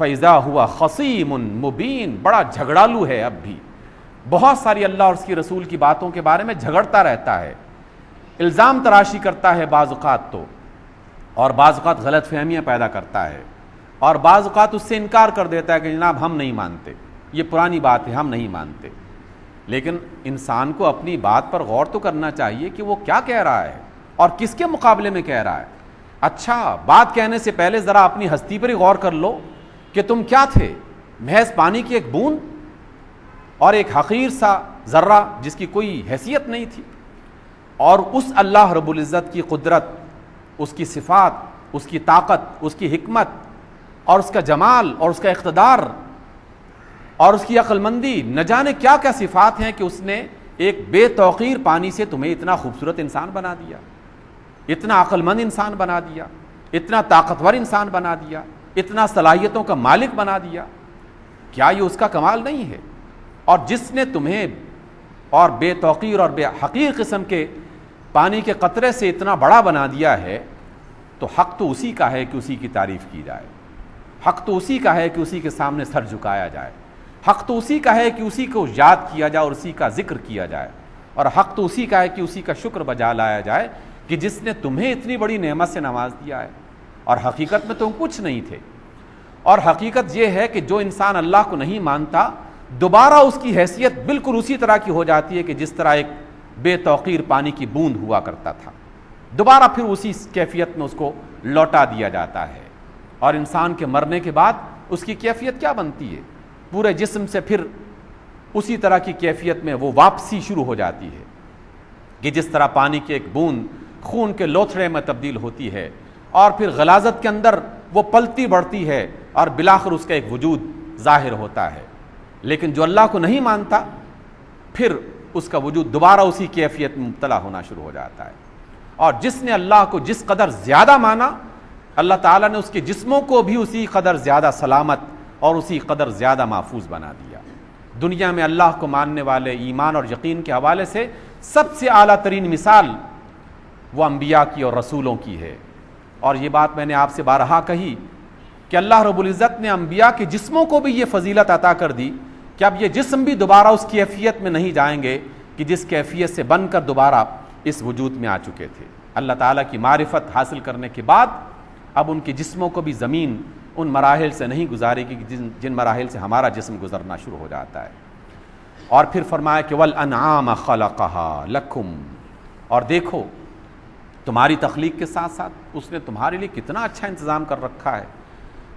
فَإِذَا هُوَ خَصِيمٌ مُبِينٌ، بڑا جھگڑالو ہے اب بھی، بہت ساری اللہ اور اس کی رسول کی باتوں کے بارے میں جھگڑتا رہتا ہے، الزام تراشی کرتا ہے بعض اوقات تو، اور بعض اوقات غلط فہمیاں پیدا کرتا ہے، اور بعض اوقات اس سے انکار کر دیتا ہے کہ جناب ہم نہیں مانتے، یہ پرانی بات ہے، ہم نہیں مانتے۔ لیکن انسان کو اپنی بات پر غور تو کرنا چاہیے کہ وہ کیا کہہ رہا ہے اور کس کے مقابلے میں کہہ رہا ہے۔ اچھا، بات کہنے سے پہلے ذرا اپنی ہستی پر ہی غور کر لو کہ تم کیا تھے، محض پانی کی ایک بوند اور ایک حقیر سا ذرہ جس کی کوئی حیثیت نہیں تھی، اور اس اللہ رب العزت کی قدرت، اس کی صفات، اس کی طاقت، اس کی حکمت اور اس کا جمال اور اس کا اقتدار اور اس کی عقل مندی، نہ جانے کیا کیا صفات ہیں کہ اس نے ایک بے توقیر پانی سے تمہیں اتنا خوبصورت انسان بنا دیا، اتنا عقل مند انسان بنا دیا، اتنا طاقتور انسان بنا دیا، اتنا صلاحیتوں کا مالک بنا دیا۔ کیا یہ اس کا کمال نہیں ہے؟ اور جس نے تمہیں اور بے توقیر اور بے حقیر قسم کے پانی کے قطرے سے اتنا بڑا بنا دیا ہے، تو حق تو اسی کا ہے کہ اسی کی تعریف کی جائے، حق تو اسی کا ہے کہ اسی کے سامنے سر جھکایا جائے، حق تو اسی کا ہے کہ اسی کو یاد کیا جائے اور اسی کا ذکر کیا جائے، اور حق تو اسی کا ہے کہ اسی کا شکر بجا لایا جائے کہ جس نے تمہیں اتنی بڑی نعمت سے نواز دیا ہے، اور حقیقت میں تم کچھ نہیں تھے۔ اور حقیقت یہ ہے کہ جو انسان اللہ کو نہیں مانتا، دوبارہ اس کی حیثیت بالکل اسی طرح کی ہو جاتی ہے کہ جس طرح ایک بے توقیر پانی کی بوند ہوا کرتا تھا، دوبارہ پھر اسی کیفیت میں اس کو لوٹا دیا جاتا ہے۔ اور انسان کے مرنے کے بعد اس کی کیفیت کیا بنتی ہے؟ پورے جسم سے پھر اسی طرح کی کیفیت میں وہ واپسی شروع ہو جاتی ہے کہ جس طرح پانی کی ایک بوند خون کے لوتھڑے میں تبدیل ہوتی ہے، اور پھر غلاظت کے اندر وہ پلتی بڑھتی ہے، اور بالآخر اس کا ایک وجود ظاہر ہوتا ہے۔ لیکن جو اللہ کو نہیں مانتا، پھر اس کا وجود دوبارہ اسی کیفیت میں مبتلا ہونا شروع ہو جاتا ہے۔ اور جس نے اللہ کو جس قدر زیادہ مانا، اللہ تعالیٰ نے اس کے جسموں کو بھی اسی قدر زیادہ سلامت اور اسی قدر زیادہ محفوظ بنا دیا۔ دنیا میں اللہ کو ماننے والے ایمان اور یقین کے حوالے سے سب سے اعلیٰ ترین مثال وہ انبیاء کی اور رسولوں کی ہے۔ اور یہ بات میں نے آپ سے بارہا کہی کہ اللہ رب العزت نے انبیاء کے جسموں کو بھی یہ فضیلت عطا کر دی کہ اب یہ جسم بھی دوبارہ اس کیفیت میں نہیں جائیں گے کہ جس کیفیت سے بن کر دوبارہ اس وجود میں آ چکے تھے۔ اللہ تعالیٰ کی معرفت حاصل کرنے کے بعد اب ان کے جسموں کو بھی زمین ان مراحل سے نہیں گزارے گی جن مراحل سے ہمارا جسم گزرنا شروع ہو جاتا ہے۔ اور پھر فرمایا کہ وَالْأَنْعَامَ خَلَقَهَا لَكُمْ، اور دیکھو تمہاری تخلیق کے ساتھ ساتھ اس نے تمہارے لیے کتنا اچھا انتظام کر رکھا ہے۔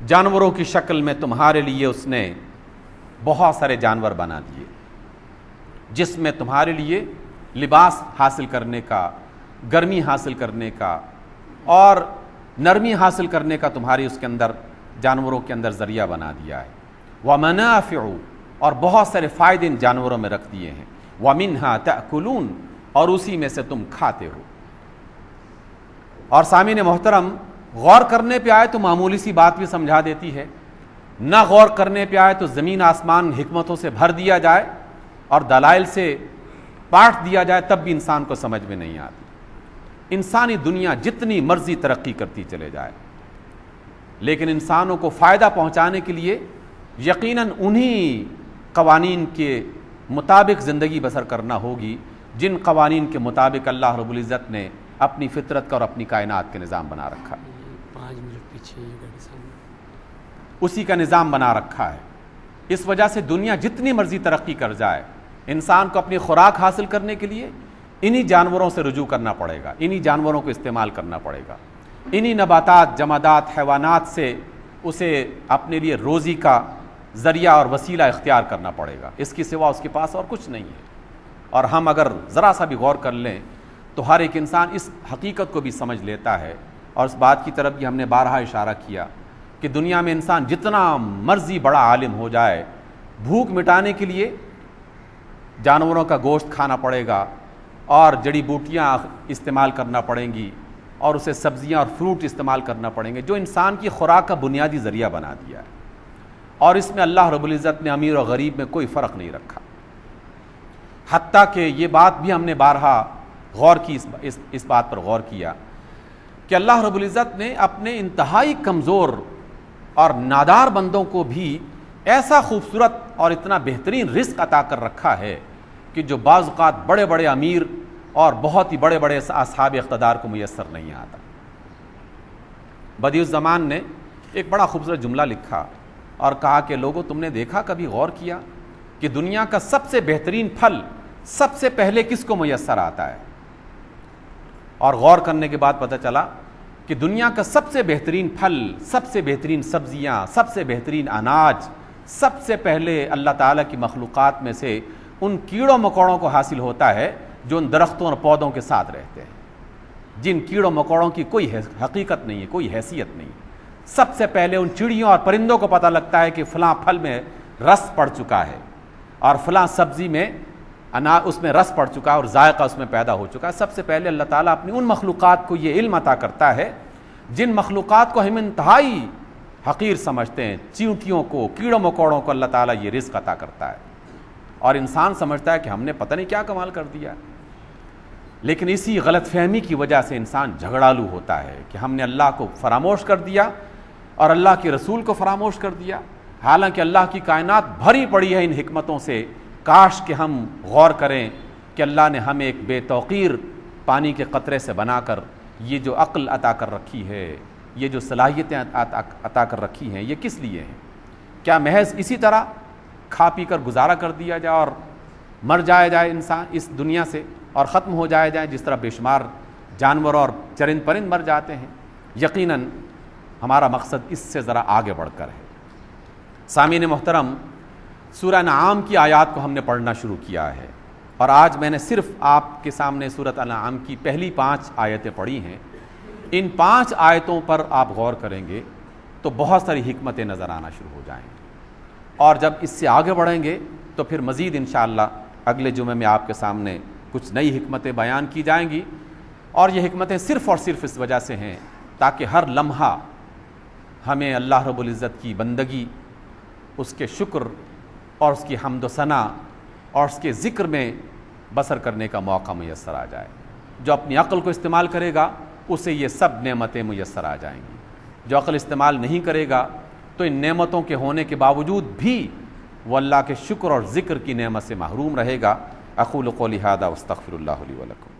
جانوروں کی شکل میں تمہارے لیے اس نے بہت سارے جانور بنا دیے، جس میں تمہارے لیے لباس حاصل کرنے کا، گرمی حاصل کرنے کا اور نرمی حاصل کرنے کا تمہاری اس کے اندر جانوروں کے اندر ذریعہ بنا دیا ہے۔ وَمَنَافِعُ، اور بہت سارے فائدے ان جانوروں میں رکھ دیے ہیں۔ وَمِنْهَا تَأْكُلُونَ، اور اسی میں سے تم کھاتے ہو۔ اور سامعین محترم، غور کرنے پہ آئے تو معمولی سی بات بھی سمجھا دیتی ہے، نہ غور کرنے پہ آئے تو زمین آسمان حکمتوں سے بھر دیا جائے اور دلائل سے پاٹ دیا جائے تب بھی انسان کو سمجھ میں نہیں آتی۔ انسانی دنیا جتنی مرضی ترقی کرتی چلے جائے، لیکن انسانوں کو فائدہ پہنچانے کے لیے یقیناً انہی قوانین کے مطابق زندگی بسر کرنا ہوگی جن قوانین کے مطابق اللہ رب العزت نے اپنی فطرت کا اور اپنی کائنات کے نظام بنا رکھا ہے۔ 5 منٹ پیچھے اسی کا نظام بنا رکھا ہے۔ اس وجہ سے دنیا جتنی مرضی ترقی کر جائے، انسان کو اپنی خوراک حاصل کرنے کے لیے انہی جانوروں سے رجوع کرنا پڑے گا، انہی جانوروں کو استعمال کرنا پڑے گا، انہی نباتات، جمادات، حیوانات سے اسے اپنے لیے روزی کا ذریعہ اور وسیلہ اختیار کرنا پڑے گا۔ اس کے سوا اس کے پاس اور کچھ نہیں ہے۔ اور ہم اگر ذرا سا بھی غور کر لیں تو ہر ایک انسان اس حقیقت کو بھی سمجھ لیتا ہے، اور اس بات کی طرف بھی ہم نے بارہا اشارہ کیا کہ دنیا میں انسان جتنا مرضی بڑا عالم ہو جائے، بھوک مٹانے کے لیے جانوروں کا گوشت کھانا پڑے گا اور جڑی بوٹیاں استعمال کرنا پڑیں گی اور اسے سبزیاں اور فروٹ استعمال کرنا پڑیں گے، جو انسان کی خوراک کا بنیادی ذریعہ بنا دیا ہے۔ اور اس میں اللہ رب العزت نے امیر و غریب میں کوئی فرق نہیں رکھا، حتیٰ کہ یہ بات بھی ہم نے بارہا غور کی، اس بات پر غور کیا کہ اللہ رب العزت نے اپنے انتہائی کمزور اور نادار بندوں کو بھی ایسا خوبصورت اور اتنا بہترین رزق عطا کر رکھا ہے کہ جو بعض اوقات بڑے بڑے امیر اور بہت ہی بڑے بڑے اصحاب اقتدار کو میسر نہیں آتا۔ بدیع الزمان نے ایک بڑا خوبصورت جملہ لکھا اور کہا کہ لوگوں، تم نے دیکھا، کبھی غور کیا کہ دنیا کا سب سے بہترین پھل سب سے پہلے کس کو میسر آتا ہے؟ اور غور کرنے کے بعد پتہ چلا کہ دنیا کا سب سے بہترین پھل، سب سے بہترین سبزیاں، سب سے بہترین اناج سب سے پہلے اللہ تعالیٰ کی مخلوقات میں سے ان کیڑوں مکوڑوں کو حاصل ہوتا ہے جو ان درختوں اور پودوں کے ساتھ رہتے ہیں، جن کیڑوں مکوڑوں کی کوئی حقیقت نہیں ہے، کوئی حیثیت نہیں۔ سب سے پہلے ان چڑیوں اور پرندوں کو پتہ لگتا ہے کہ فلاں پھل میں رس پڑ چکا ہے اور فلاں سبزی میں اس میں رس پڑ چکا ہے اور ذائقہ اس میں پیدا ہو چکا ہے۔ سب سے پہلے اللہ تعالیٰ اپنی ان مخلوقات کو یہ علم عطا کرتا ہے جن مخلوقات کو ہم انتہائی حقیر سمجھتے ہیں، چیونٹیوں کو، کیڑوں مکوڑوں کو اللہ تعالیٰ یہ رزق عطا کرتا ہے، اور انسان سمجھتا ہے کہ ہم نے پتہ نہیں کیا کمال کر دیا۔ لیکن اسی غلط فہمی کی وجہ سے انسان جھگڑالو ہوتا ہے کہ ہم نے اللہ کو فراموش کر دیا اور اللہ کے رسول کو فراموش کر دیا، حالانکہ اللہ کی کائنات بھری پڑی ہے ان حکمتوں سے۔ کاش کہ ہم غور کریں کہ اللہ نے ہمیں ایک بے توقیر پانی کے قطرے سے بنا کر یہ جو عقل عطا کر رکھی ہے، یہ جو صلاحیتیں عطا کر رکھی ہیں، یہ کس لیے ہیں؟ کیا محض اسی طرح کھا پی کر گزارا کر دیا جائے اور مر جائے انسان اس دنیا سے اور ختم ہو جائے جس طرح بے شمار جانور اور چرند پرند مر جاتے ہیں؟ یقیناً ہمارا مقصد اس سے ذرا آگے بڑھ کر ہے۔ سامعین محترم، سورہ انعام کی آیات کو ہم نے پڑھنا شروع کیا ہے، اور آج میں نے صرف آپ کے سامنے سورۃ انعام کی پہلی 5 آیتیں پڑھی ہیں۔ ان 5 آیتوں پر آپ غور کریں گے تو بہت ساری حکمتیں نظر آنا شروع ہو جائیں گی، اور جب اس سے آگے بڑھیں گے تو پھر مزید انشاءاللہ اگلے جمعے میں آپ کے سامنے کچھ نئی حکمتیں بیان کی جائیں گی، اور یہ حکمتیں صرف اور صرف اس وجہ سے ہیں تاکہ ہر لمحہ ہمیں اللہ رب العزت کی بندگی، اس کے شکر اور اس کی حمد و ثنا اور اس کے ذکر میں بسر کرنے کا موقع میسر آ جائے۔ جو اپنی عقل کو استعمال کرے گا اسے یہ سب نعمتیں میسر آ جائیں گی، جو عقل استعمال نہیں کرے گا تو ان نعمتوں کے ہونے کے باوجود بھی وہ اللہ کے شکر اور ذکر کی نعمت سے محروم رہے گا۔ اقول قولی ھذا واستغفر اللہ لی ولکم۔